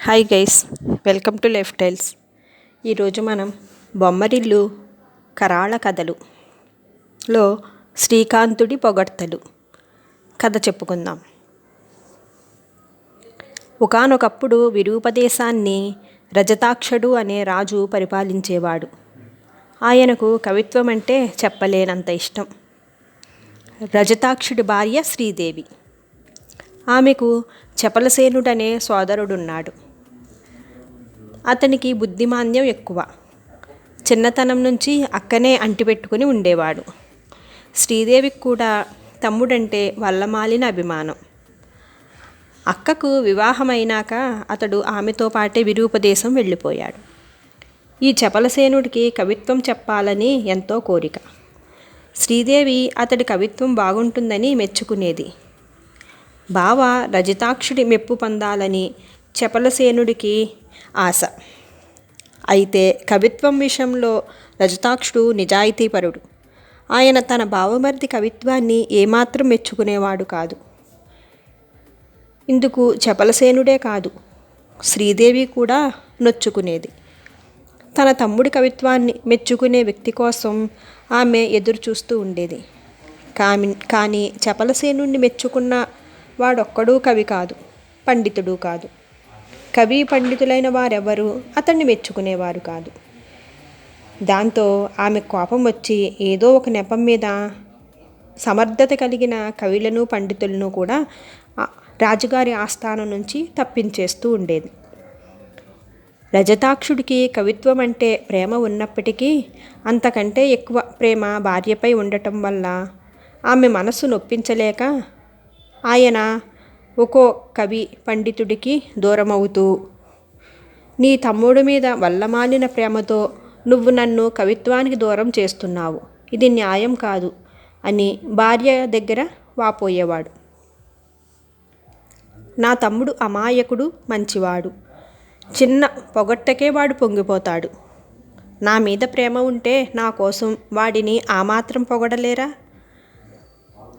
Hi guys, welcome to life styles. ఈరోజు మనం బొమ్మరిల్లు కరాళ కథలులో శ్రీకాంతుడి పొగడ్తలు కథ చెప్పుకుందాం. ఒకానొకప్పుడు విరూపదేశాన్ని రజతాక్షుడు అనే రాజు పరిపాలించేవాడు. ఆయనకు కవిత్వం అంటే చెప్పలేనంత ఇష్టం. రజతాక్షుడి భార్య శ్రీదేవి. ఆమెకు చపలసేనుడనే సోదరుడున్నాడు. అతనికి బుద్ధిమాంద్యం ఎక్కువ. చిన్నతనం నుంచి అక్కనే అంటిపెట్టుకుని ఉండేవాడు. శ్రీదేవికి కూడా తమ్ముడంటే వల్లమాలిన అభిమానం. అక్కకు వివాహమైనాక అతడు ఆమెతో పాటే విరూపదేశం వెళ్ళిపోయాడు. ఈ చపలసేనుడికి కవిత్వం చెప్పాలని ఎంతో కోరిక. శ్రీదేవి అతడి కవిత్వం బాగుంటుందని మెచ్చుకునేది. బావ రజతాక్షుడి మెప్పు పొందాలని చపలసేనుడికి ఆశ. అయితే కవిత్వం విషయంలో రజతాక్షుడు నిజాయితీపరుడు. ఆయన తన బావమరిది కవిత్వాన్ని ఏమాత్రం మెచ్చుకునేవాడు కాదు. ఇందుకు చపలసేనుడే కాదు, శ్రీదేవి కూడా నొచ్చుకునేది. తన తమ్ముడి కవిత్వాన్ని మెచ్చుకునే వ్యక్తి కోసం ఆమె ఎదురు చూస్తూ ఉండేది. కానీ చపలసేనుడిని మెచ్చుకున్న వాడొక్కడూ కవి కాదు, పండితుడు కాదు. కవి పండితులైన వారెవరూ అతన్ని మెచ్చుకునేవారు కాదు. దాంతో ఆమె కోపం వచ్చి ఏదో ఒక నెపం మీద సమర్థత కలిగిన కవులను పండితులను కూడా రాజుగారి ఆస్థానం నుంచి తప్పించేస్తూ ఉండేది. రజతాక్షుడికి కవిత్వం అంటే ప్రేమ ఉన్నప్పటికీ అంతకంటే ఎక్కువ ప్రేమ భార్యపై ఉండటం వల్ల ఆమె మనసు నొప్పించలేక ఆయన ఒక్కో కవి పండితుడికి దూరమవుతూ, నీ తమ్ముడి మీద వల్లమాలిన ప్రేమతో నువ్వు నన్ను కవిత్వానికి దూరం చేస్తున్నావు, ఇది న్యాయం కాదు అని భార్య దగ్గర వాపోయేవాడు. నా తమ్ముడు అమాయకుడు, మంచివాడు. చిన్న పొగట్టకే వాడు పొంగిపోతాడు. నా మీద ప్రేమ ఉంటే నా కోసం వాడిని ఆ మాత్రం పొగడలేరా?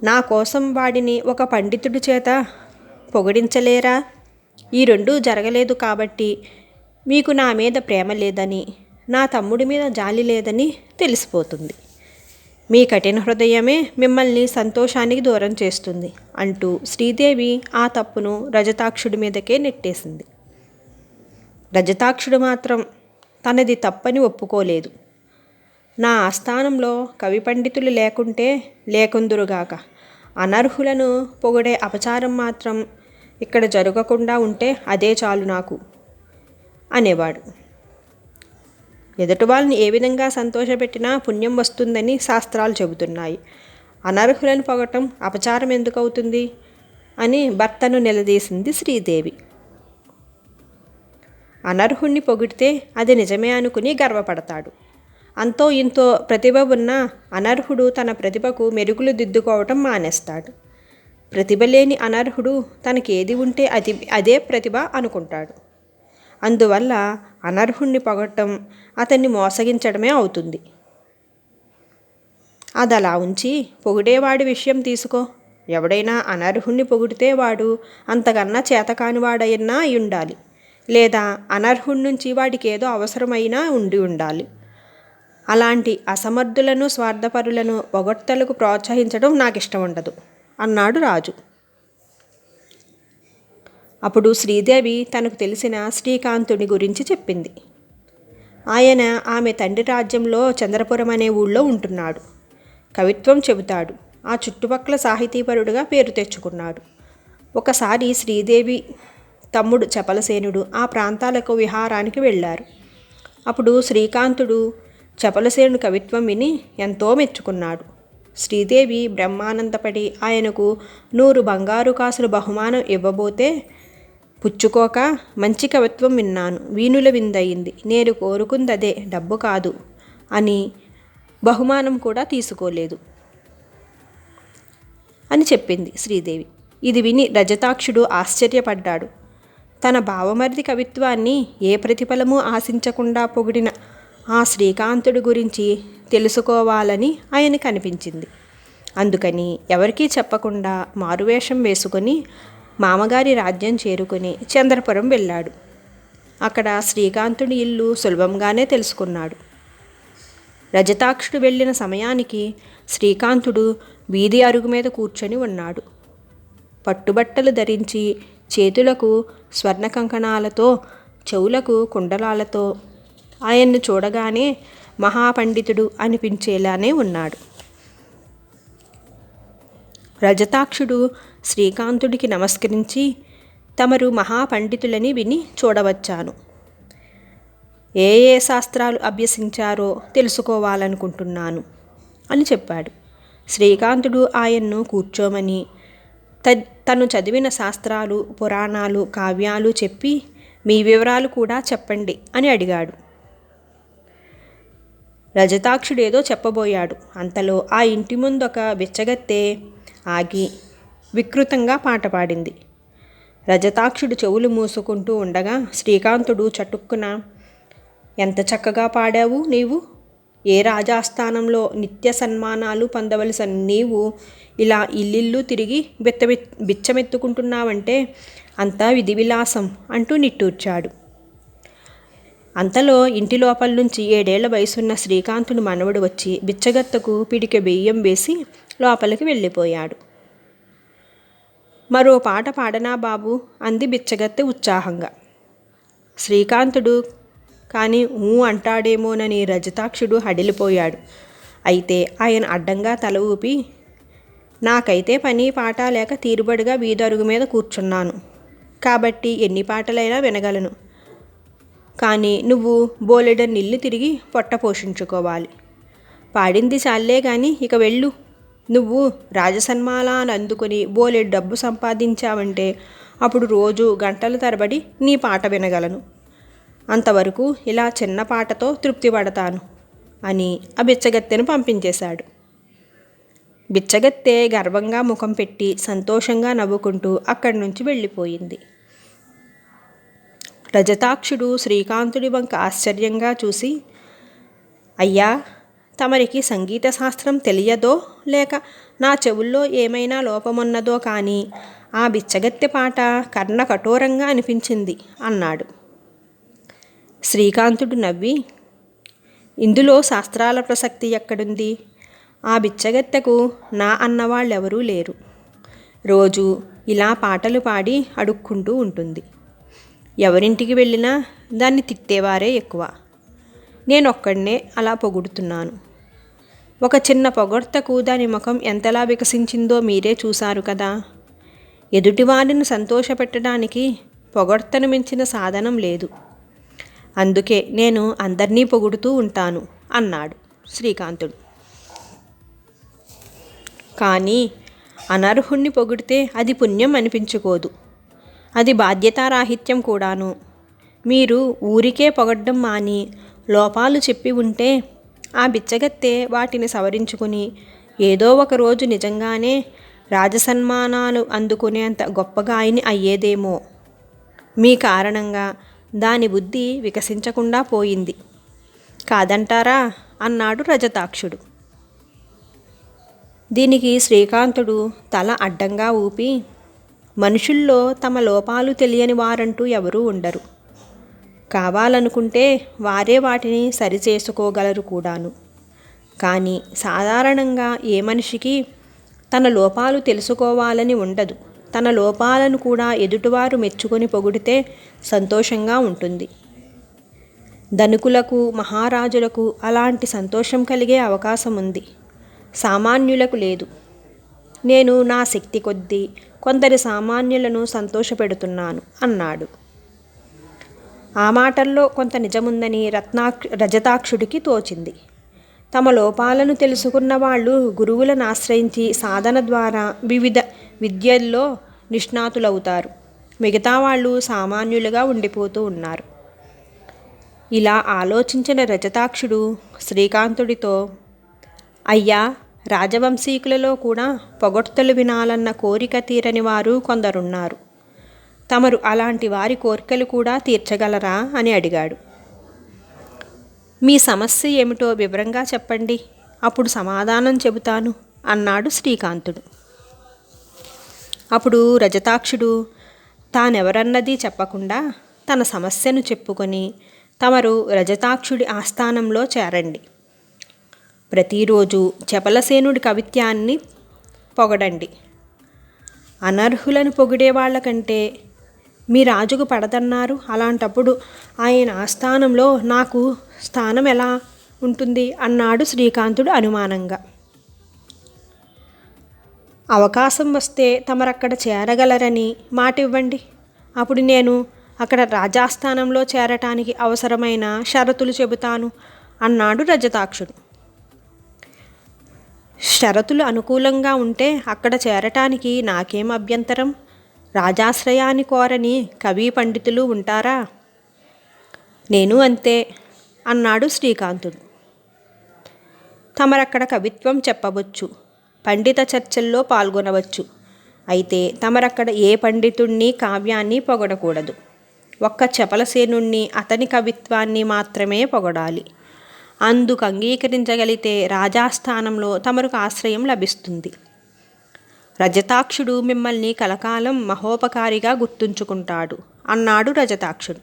నా కోసం వాడిని ఒక పండితుడి చేత పొగిడించలేరా? ఈ రెండూ జరగలేదు కాబట్టి మీకు నా మీద ప్రేమ లేదని, నా తమ్ముడి మీద జాలి లేదని తెలిసిపోతుంది. మీ కఠిన హృదయమే మిమ్మల్ని సంతోషానికి దూరం చేస్తుంది అంటూ శ్రీదేవి ఆ తప్పును రజతాక్షుడి మీదకే నెట్టేసింది. రజతాక్షుడు మాత్రం తనది తప్పని ఒప్పుకోలేదు. నా ఆస్థానంలో కవి పండితులు లేకుంటే లేకుందురుగాక, అనర్హులను పొగిడే అపచారం మాత్రం ఇక్కడ జరగకుండా ఉంటే అదే చాలు నాకు అనేవాడు. ఎదుటి వాళ్ళని ఏ విధంగా సంతోషపెట్టినా పుణ్యం వస్తుందని శాస్త్రాలు చెబుతున్నాయి. అనర్హులను పొగటం అపచారం ఎందుకు అవుతుంది అని భర్తను నిలదీసింది శ్రీదేవి. అనర్హుణ్ణి పొగిడితే అది నిజమే అనుకుని గర్వపడతాడు. అంతో ఇంతో ప్రతిభ ఉన్న అనర్హుడు తన ప్రతిభకు మెరుగులు దిద్దుకోవటం మానేస్తాడు. ప్రతిభ లేని అనర్హుడు తనకేది ఉంటే అదే ప్రతిభ అనుకుంటాడు. అందువల్ల అనర్హుణ్ణి పొగట్టం అతన్ని మోసగించడమే అవుతుంది. అదలా ఉంచి పొగిడేవాడి విషయం తీసుకో. ఎవడైనా అనర్హుణ్ణి పొగిడితే వాడు అంతకన్నా చేతకానివాడైనా అయి ఉండాలి, లేదా అనర్హుడి నుంచి వాడికి ఏదో అవసరమైనా ఉండాలి. అలాంటి అసమర్థులను, స్వార్థపరులను పొగడ్తలకు ప్రోత్సహించడం నాకు ఇష్టం ఉండదు అన్నాడు రాజు. అప్పుడు శ్రీదేవి తనకు తెలిసిన శ్రీకాంతుడి గురించి చెప్పింది. ఆయన ఆమె తండ్రి రాజ్యంలో చంద్రపురం అనే ఊళ్ళో ఉంటున్నాడు. కవిత్వం చెబుతాడు. ఆ చుట్టుపక్కల సాహితీపరుడుగా పేరు తెచ్చుకున్నాడు. ఒకసారి శ్రీదేవి తమ్ముడు చపలసేనుడు ఆ ప్రాంతాలకు విహారానికి వెళ్ళారు. అప్పుడు శ్రీకాంతుడు చపలసేనుడి కవిత్వం విని ఎంతో మెచ్చుకున్నాడు. శ్రీదేవి బ్రహ్మానందపడి ఆయనకు 100 బంగారు కాసులు బహుమానం ఇవ్వబోతే పుచ్చుకోక, మంచి కవిత్వం విన్నాను, వీణుల విందయింది, నేను కోరుకుందదే, డబ్బు కాదు అని బహుమానం కూడా తీసుకోలేదు అని చెప్పింది శ్రీదేవి. ఇది విని రజతాక్షుడు ఆశ్చర్యపడ్డాడు. తన బావమరిది కవిత్వాన్ని ఏ ప్రతిఫలము ఆశించకుండా పొగిడిన ఆ శ్రీకాంతుడి గురించి తెలుసుకోవాలని ఆయనకు అనిపించింది. అందుకని ఎవరికీ చెప్పకుండా మారువేషం వేసుకొని మామగారి రాజ్యం చేరుకుని చంద్రపురం వెళ్ళాడు. అక్కడ శ్రీకాంతుడి ఇల్లు సులభంగానే తెలుసుకున్నాడు. రజతాక్షుడు వెళ్ళిన సమయానికి శ్రీకాంతుడు వీధి అరుగు మీద కూర్చొని ఉన్నాడు. పట్టుబట్టలు ధరించి, చేతులకు స్వర్ణ కంకణాలతో, చెవులకు కుండలాలతో ఆయన్ను చూడగానే మహాపండితుడు అనిపించేలానే ఉన్నాడు. రజతాక్షుడు శ్రీకాంతుడికి నమస్కరించి, తమరు మహాపండితులని విని చూడవచ్చాను. ఏ ఏ శాస్త్రాలు అభ్యసించారో తెలుసుకోవాలనుకుంటున్నాను అని చెప్పాడు. శ్రీకాంతుడు ఆయన్ను కూర్చోమని తను చదివిన శాస్త్రాలు, పురాణాలు, కావ్యాలు చెప్పి మీ వివరాలు కూడా చెప్పండి అని అడిగాడు. రజతాక్షుడేదో చెప్పబోయాడు. అంతలో ఆ ఇంటి ముందొక బిచ్చగత్తె ఆగి వికృతంగా పాట పాడింది. రజతాక్షుడు చెవులు మూసుకుంటూ ఉండగా శ్రీకాంతుడు చటుక్కున, ఎంత చక్కగా పాడావు నీవు! ఏ రాజాస్థానంలో నిత్య సన్మానాలు పొందవలసిన నీవు ఇలా ఇల్లిల్లు తిరిగి బిచ్చమెత్తుకుంటున్నావంటే అంతా విధి విలాసం అంటూ నిట్టూర్చాడు. అంతలో ఇంటి లోపల నుంచి 7 ఏళ్ల వయసున్న శ్రీకాంతుడు మనవడు వచ్చి బిచ్చగత్తకు పిడికె బియ్యం వేసి లోపలికి వెళ్ళిపోయాడు. మరో పాట పాడనా బాబు అంది బిచ్చగత్తె ఉత్సాహంగా. శ్రీకాంతుడు కానీ అంటాడేమోనని రజతాక్షుడు హడిలిపోయాడు. అయితే ఆయన అడ్డంగా తల ఊపి, నాకైతే పని పాట లేక తీరుబడిగా వీధరుగు మీద కూర్చున్నాను కాబట్టి ఎన్ని పాటలైనా వినగలను. కానీ నువ్వు బోలెడన్నిల్లు తిరిగి పొట్ట పోషించుకోవాలి. పాడింది చాలే కానీ ఇక వెళ్ళు. నువ్వు రాజసన్మానాలు అందుకొని బోలెడు డబ్బు సంపాదించావంటే అప్పుడు రోజు గంటల తరబడి నీ పాట వినగలను. అంతవరకు ఇలా చిన్న పాటతో తృప్తి పడతాను అని ఆ బిచ్చగత్తెను పంపించేశాడు. బిచ్చగత్తె గర్వంగా ముఖం పెట్టి సంతోషంగా నవ్వుకుంటూ అక్కడి నుంచి వెళ్ళిపోయింది. రజతాక్షుడు శ్రీకాంతుడి వంక ఆశ్చర్యంగా చూసి, అయ్యా, తమరికి సంగీత శాస్త్రం తెలియదో లేక నా చెవుల్లో ఏమైనా లోపమున్నదో కానీ ఆ బిచ్చగత్తె పాట కర్ణ కఠోరంగా అనిపించింది అన్నాడు. శ్రీకాంతుడు నవ్వి, ఇందులో శాస్త్రాల ప్రసక్తి ఎక్కడుంది? ఆ బిచ్చగత్తెకు నా అన్నవాళ్ళెవరూ లేరు. రోజు ఇలా పాటలు పాడి అడుక్కుంటూ ఉంటుంది. ఎవరింటికి వెళ్ళినా దాన్ని తిట్టేవారే ఎక్కువ. నేనొక్కడనే అలా పొగుడుతున్నాను. ఒక చిన్న పొగడ్తకు దాని ముఖం ఎంతలా వికసించిందో మీరే చూశారు కదా. ఎదుటివారిని సంతోషపెట్టడానికి పొగడ్తను మించిన సాధనం లేదు. అందుకే నేను అందరినీ పొగుడుతూ ఉంటాను అన్నాడు శ్రీకాంతుడు. కానీ అనర్హుణ్ణి పొగిడితే అది పుణ్యం అనిపించుకోదు. అది బాధ్యతారాహిత్యం కూడాను. మీరు ఊరికే పొగడ్డం మాని లోపాలు చెప్పి ఉంటే ఆ బిచ్చగత్తె వాటిని సవరించుకుని ఏదో ఒక రోజు నిజంగానే రాజసన్మానాలు అందుకునేంత గొప్ప గాయని అయ్యేదేమో. మీ కారణంగా దాని బుద్ధి వికసించకుండా పోయింది కాదంటారా అన్నాడు రజతాక్షుడు. దీనికి శ్రీకాంతుడు తల అడ్డంగా ఊపి, మనుషుల్లో తమ లోపాలు తెలియని వారంటూ ఎవరూ ఉండరు. కావాలనుకుంటే వారే వాటిని సరిచేసుకోగలరు కూడాను. కానీ సాధారణంగా ఏ మనిషికి తన లోపాలు తెలుసుకోవాలని ఉండదు. తన లోపాలను కూడా ఎదుటివారు మెచ్చుకొని పొగిడితే సంతోషంగా ఉంటుంది. ధనికులకు, మహారాజులకు అలాంటి సంతోషం కలిగే అవకాశం ఉంది. సామాన్యులకు లేదు. నేను నా శక్తి కొద్దీ కొందరి సామాన్యులను సంతోషపెడుతున్నాను అన్నాడు. ఆ మాటల్లో కొంత నిజముందని రజతాక్షుడికి తోచింది. తమ లోపాలను తెలుసుకున్న వాళ్ళు గురువులను ఆశ్రయించి సాధన ద్వారా వివిధ విద్యల్లో నిష్ణాతులవుతారు. మిగతా వాళ్ళు సామాన్యులుగా ఉండిపోతూ ఉన్నారు. ఇలా ఆలోచించిన రజతాక్షుడు శ్రీకాంతుడితో, అయ్యా, రాజవంశీకులలో కూడా పొగడ్తలు వినాలన్న కోరిక తీరని వారు కొందరున్నారు. తమరు అలాంటి వారి కోరికలు కూడా తీర్చగలరా అని అడిగాడు. మీ సమస్య ఏమిటో వివరంగా చెప్పండి, అప్పుడు సమాధానం చెబుతాను అన్నాడు శ్రీకాంతుడు. అప్పుడు రజతాక్షుడు తానెవరన్నది చెప్పకుండా తన సమస్యను చెప్పుకొని తమరు రజతాక్షుడి ఆస్థానంలో చేరండి. ప్రతిరోజు చపలసేనుడి కవిత్యాన్ని పొగడండి. అనర్హులను పొగిడే వాళ్ళకంటే మీ రాజుకు పడదన్నారు. అలాంటప్పుడు ఆయన ఆస్థానంలో నాకు స్థానం ఎలా ఉంటుంది అన్నాడు శ్రీకాంతుడు అనుమానంగా. అవకాశం వస్తే తమరక్కడ చేరగలరని మాట ఇవ్వండి. అప్పుడు నేను అక్కడ రాజాస్థానంలో చేరటానికి అవసరమైన షరతులు చెబుతాను అన్నాడు రజతాక్షుడు. షరతులు అనుకూలంగా ఉంటే అక్కడ చేరటానికి నాకేం అభ్యంతరం? రాజాశ్రయాన్ని కోరని కవి పండితులు ఉంటారా? నేను అంతే అన్నాడు శ్రీకాంతుడు. తమరక్కడ కవిత్వం చెప్పవచ్చు, పండిత చర్చల్లో పాల్గొనవచ్చు. అయితే తమరక్కడ ఏ పండితుణ్ణి కావ్యాన్ని పొగడకూడదు. ఒక్క చపలసేనుణ్ణి అతని కవిత్వాన్ని మాత్రమే పొగడాలి. అందుకు అంగీకరించగలిగితే రాజాస్థానంలో తమరకు ఆశ్రయం లభిస్తుంది. రజతాక్షుడు మిమ్మల్ని కలకాలం మహోపకారిగా గుర్తుంచుకుంటాడు అన్నాడు రజతాక్షుడు.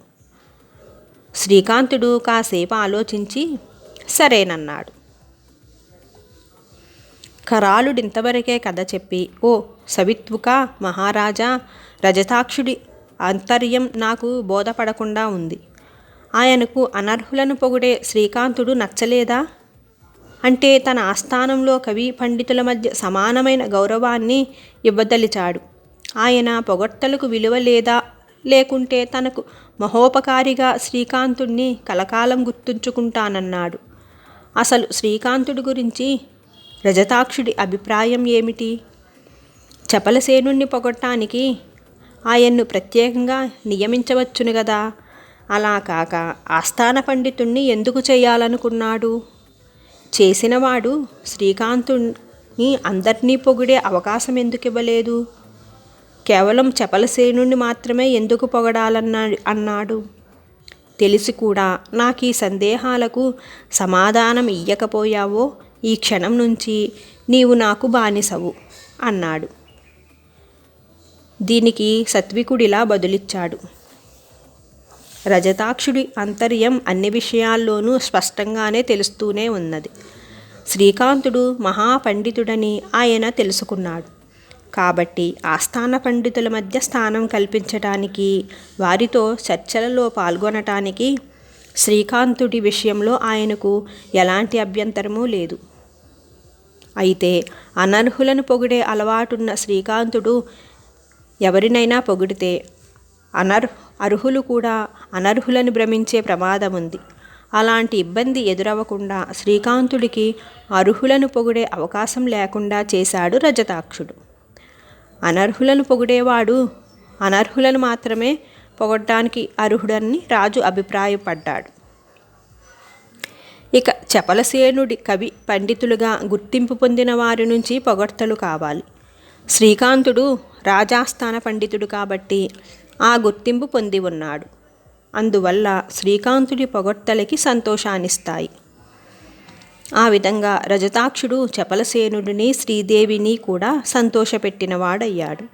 శ్రీకాంతుడు కాసేపు ఆలోచించి సరేనన్నాడు. కరాళుడింతవరకే కథ చెప్పి, ఓ సవిత్వుక మహారాజా, రజతాక్షుడి ఆంతర్యం నాకు బోధపడకుండా ఉంది. ఆయనకు అనర్హులను పొగిడే శ్రీకాంతుడు నచ్చలేదా? అంటే తన ఆస్థానంలో కవి పండితుల మధ్య సమానమైన గౌరవాన్ని ఇవ్వదలిచాడు. ఆయన పొగడ్తలకు విలువ లేదా, లేకుంటే తనకు మహోపకారిగా శ్రీకాంతుడిని కలకాలం గుర్తుంచుకుంటానన్నాడు. అసలు శ్రీకాంతుడి గురించి రజతాక్షుడి అభిప్రాయం ఏమిటి? చపలసేనుణ్ణి పొగడటానికి ఆయన్ను ప్రత్యేకంగా నియమించవచ్చును గదా. అలా కాక ఆస్థాన పండితుణ్ణి ఎందుకు చేయాలనుకున్నాడు? చేసినవాడు శ్రీకాంతుని అందరినీ పొగిడే అవకాశం ఎందుకు ఇవ్వలేదు? కేవలం చపలసేనుణ్ణి మాత్రమే ఎందుకు అన్నాడు? తెలిసి కూడా నాకు ఈ సందేహాలకు సమాధానం ఇయ్యకపోయావో ఈ క్షణం నుంచి నీవు నాకు బానిసవు అన్నాడు. దీనికి సత్వికుడిలా బదులిచ్చాడు. రజతాక్షుడి అంతర్యం అన్ని విషయాల్లోనూ స్పష్టంగానే తెలుస్తూనే ఉన్నది. శ్రీకాంతుడు మహాపండితుడని ఆయన తెలుసుకున్నాడు. కాబట్టి ఆస్థాన పండితుల మధ్య స్థానం కల్పించటానికి, వారితో చర్చలలో పాల్గొనటానికి శ్రీకాంతుడి విషయంలో ఆయనకు ఎలాంటి అభ్యంతరమూ లేదు. అయితే అనర్హులను పొగిడే అలవాటున్న శ్రీకాంతుడు ఎవరినైనా పొగిడితే అర్హులు కూడా అనర్హులను భ్రమించే ప్రమాదం ఉంది. అలాంటి ఇబ్బంది ఎదురవ్వకుండా శ్రీకాంతుడికి అర్హులను పొగిడే అవకాశం లేకుండా చేశాడు రజతాక్షుడు. అనర్హులను పొగిడేవాడు అనర్హులను మాత్రమే పొగడ్డానికి అర్హుడని రాజు అభిప్రాయపడ్డాడు. ఇక చపలసేనుడి కవి పండితులుగా గుర్తింపు పొందిన వారి నుంచి పొగడ్తలు కావాలి. శ్రీకాంతుడు రాజాస్థాన పండితుడు కాబట్టి ఆ గుర్తింపు పొంది ఉన్నాడు. అందువల్ల శ్రీకాంతుడి పొగడ్తలకి సంతోషాన్నిస్తాయి. ఆ విధంగా రజతాక్షుడు చపలసేనుడిని, శ్రీదేవిని కూడా సంతోషపెట్టినవాడయ్యాడు.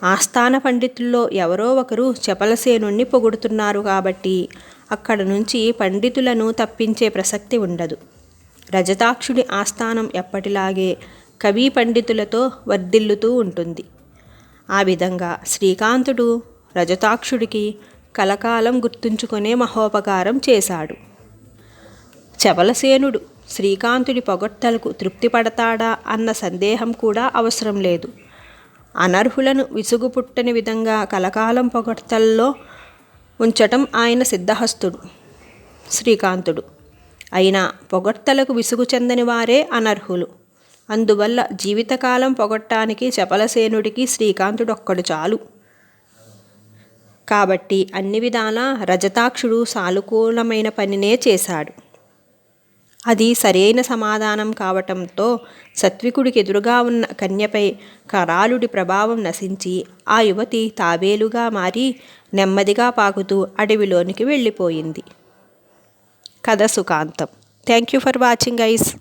ఆస్థాన పండితుల్లో ఎవరో ఒకరు చపలసేనుణ్ణి పొగుడుతున్నారు కాబట్టి అక్కడ నుంచి పండితులను తప్పించే ప్రసక్తి ఉండదు. రజతాక్షుడి ఆస్థానం ఎప్పటిలాగే కవి పండితులతో వర్ధిల్లుతూ ఉంటుంది. ఆ విధంగా శ్రీకాంతుడు రజతాక్షుడికి కలకాలం గుర్తుంచుకునే మహోపకారం చేశాడు. చపలసేనుడు శ్రీకాంతుడి పొగడ్తలకు తృప్తి పడతాడా అన్న సందేహం కూడా అవసరం లేదు. అనర్హులను విసుగు పుట్టని విధంగా కలకాలం పొగడ్తల్లో ఉంచటం ఆయన సిద్ధహస్తుడు శ్రీకాంతుడు. అయినా పొగడ్తలకు విసుగు చెందని వారే అనర్హులు. అందువల్ల జీవితకాలం పొగట్టానికి చపలసేనుడికి శ్రీకాంతుడొక్కడు చాలు. కాబట్టి అన్ని విధాలా రజతాక్షుడు సానుకూలమైన పనినే చేశాడు. అది సరైన సమాధానం కావటంతో సత్వికుడికి ఎదురుగా ఉన్న కన్యపై కరాళుడి ప్రభావం నశించి ఆ యువతి తాబేలుగా మారి నెమ్మదిగా పాకుతూ అడవిలోనికి వెళ్ళిపోయింది. కథ సుఖాంతం. Thank you for watching guys.